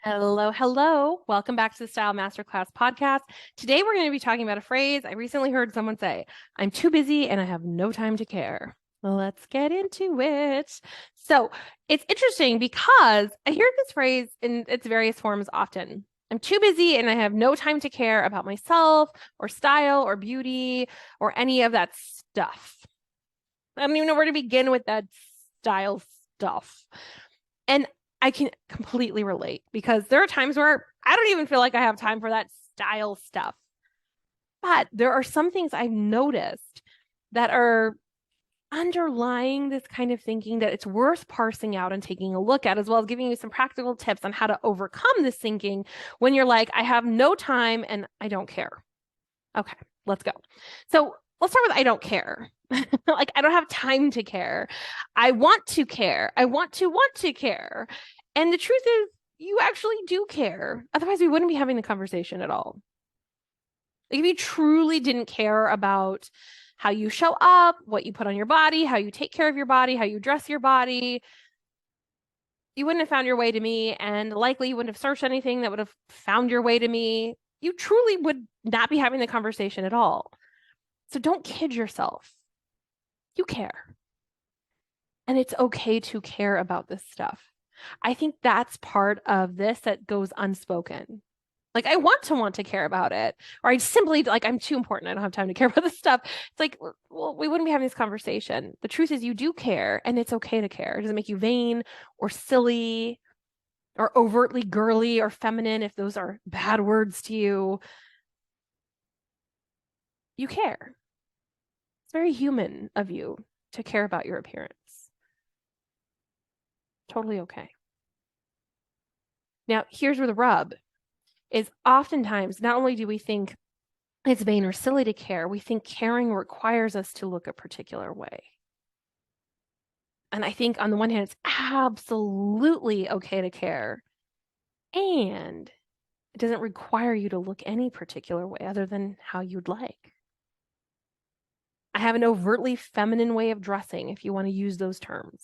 Hello, hello. Welcome back to the Style Masterclass Podcast. Today we're going to be talking about a phrase I recently heard someone say, I'm too busy and I have no time to care. Let's get into it. So it's interesting because I hear this phrase in its various forms often. I'm too busy and I have no time to care about myself or style or beauty or any of that stuff. I don't even know where to begin with that style stuff. And I can completely relate because there are times where I don't even feel like I have time for that style stuff. But there are some things I've noticed that are underlying this kind of thinking that it's worth parsing out and taking a look at, as well as giving you some practical tips on how to overcome this thinking when you're like, I have no time and I don't care. Okay, let's go. So let's start with I don't care. Like, I don't have time to care. I want to care. I want to care. And the truth is, you actually do care. Otherwise, we wouldn't be having the conversation at all. Like, if you truly didn't care about how you show up, what you put on your body, how you take care of your body, how you dress your body, you wouldn't have found your way to me. And likely you wouldn't have searched anything that would have found your way to me. You truly would not be having the conversation at all. So don't kid yourself. You care. And it's okay to care about this stuff. I think that's part of this that goes unspoken. Like, I want to care about it, or I simply, like, I'm too important. I don't have time to care about this stuff. It's like, well, we wouldn't be having this conversation. The truth is, you do care, and it's okay to care. It doesn't make you vain or silly or overtly girly or feminine if those are bad words to you. You care. It's very human of you to care about your appearance. Totally okay. Now, here's where the rub is. Oftentimes, not only do we think it's vain or silly to care, we think caring requires us to look a particular way. And I think on the one hand, it's absolutely okay to care. And it doesn't require you to look any particular way other than how you'd like. I have an overtly feminine way of dressing, if you want to use those terms.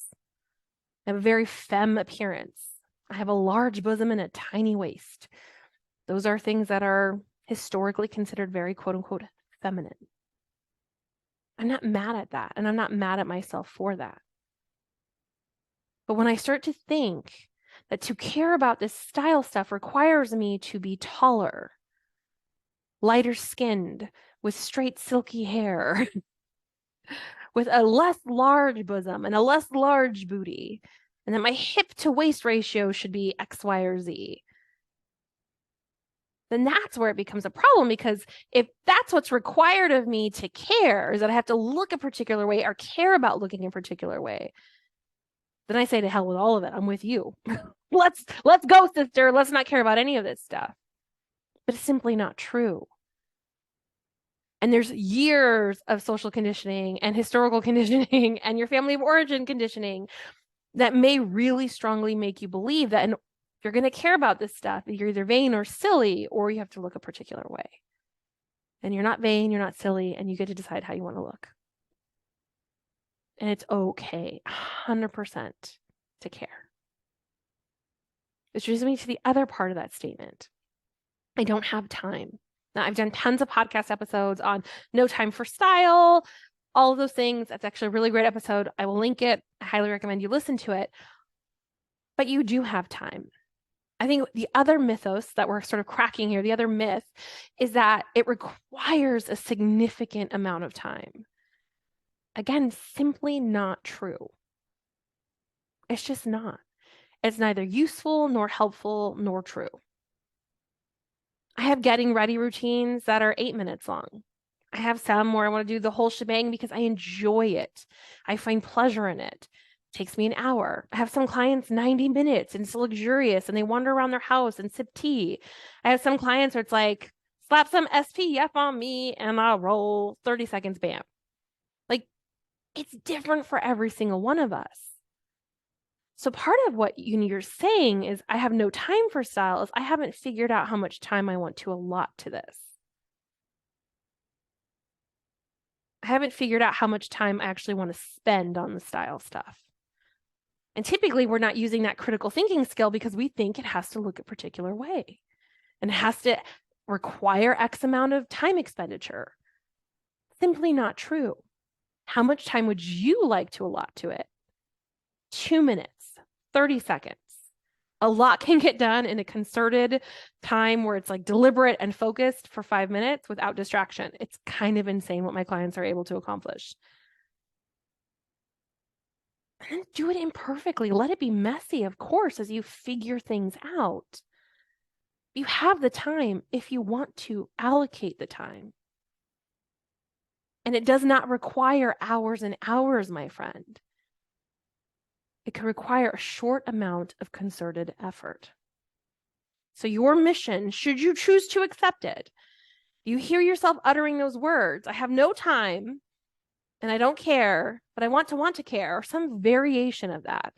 I have a very femme appearance. I have a large bosom and a tiny waist. Those are things that are historically considered very quote unquote feminine. I'm not mad at that, and I'm not mad at myself for that. But when I start to think that to care about this style stuff requires me to be taller, lighter skinned, with straight silky hair, with a less large bosom and a less large booty, and that my hip to waist ratio should be X, Y, or Z, then that's where it becomes a problem. Because if that's what's required of me to care, is that I have to look a particular way or care about looking a particular way, then I say to hell with all of it. I'm with you. let's go, sister. Let's not care about any of this stuff. But it's simply not true. And there's years of social conditioning and historical conditioning and your family of origin conditioning that may really strongly make you believe that if you're going to care about this stuff, you're either vain or silly, or you have to look a particular way. And you're not vain, you're not silly, and you get to decide how you want to look. And it's okay, 100% to care. Which brings me to the other part of that statement. I don't have time. Now, I've done tons of podcast episodes on no time for style, all of those things. That's actually a really great episode. I will link it. I highly recommend you listen to it. But you do have time. I think the other mythos that we're sort of cracking here, the other myth, is that it requires a significant amount of time. Again, simply not true. It's just not. It's neither useful nor helpful nor true. I have getting ready routines that are 8 minutes long. I have some where I want to do the whole shebang because I enjoy it. I find pleasure in it. It takes me an hour. I have some clients 90 minutes and it's luxurious and they wander around their house and sip tea. I have some clients where it's like, slap some SPF on me and I'll roll 30 seconds, bam. Like, it's different for every single one of us. So part of what you're saying is I have no time for style is I haven't figured out how much time I want to allot to this. I haven't figured out how much time I actually want to spend on the style stuff. And typically we're not using that critical thinking skill because we think it has to look a particular way and it has to require X amount of time expenditure. Simply not true. How much time would you like to allot to it? 2 minutes, 30 seconds. A lot can get done in a concerted time where it's like deliberate and focused for 5 minutes without distraction. It's kind of insane what my clients are able to accomplish. And then do it imperfectly. Let it be messy, of course, as you figure things out. You have the time if you want to allocate the time. And it does not require hours and hours, my friend. It can require a short amount of concerted effort. So your mission, should you choose to accept it, you hear yourself uttering those words, I have no time and I don't care, but I want to care, or some variation of that.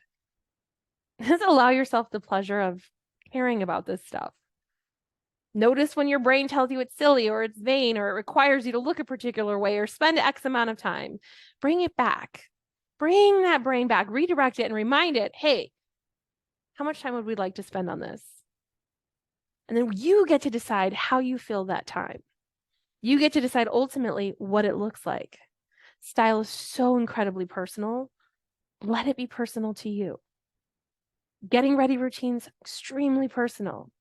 Just allow yourself the pleasure of caring about this stuff. Notice when your brain tells you it's silly or it's vain or it requires you to look a particular way or spend X amount of time. Bring it back. Bring that brain back, redirect it and remind it, hey, how much time would we like to spend on this? And then you get to decide how you fill that time. You get to decide ultimately what it looks like. Style is so incredibly personal. Let it be personal to you. Getting ready routines, extremely personal.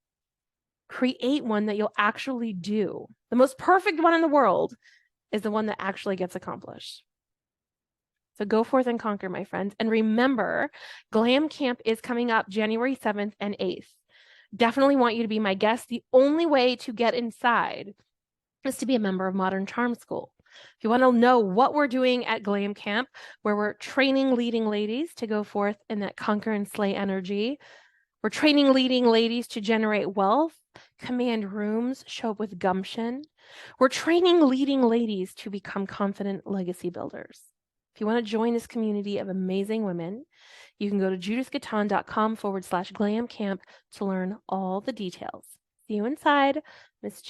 Create one that you'll actually do. The most perfect one in the world is the one that actually gets accomplished. So go forth and conquer, my friends. And remember, Glam Camp is coming up January 7th and 8th. Definitely want you to be my guest. The only way to get inside is to be a member of Modern Charm School. If you want to know what we're doing at Glam Camp, where we're training leading ladies to go forth in that conquer and slay energy, we're training leading ladies to generate wealth, command rooms, show up with gumption. We're training leading ladies to become confident legacy builders. If you want to join this community of amazing women, you can go to judithgaton.com/glam camp to learn all the details. See you inside, Miss J.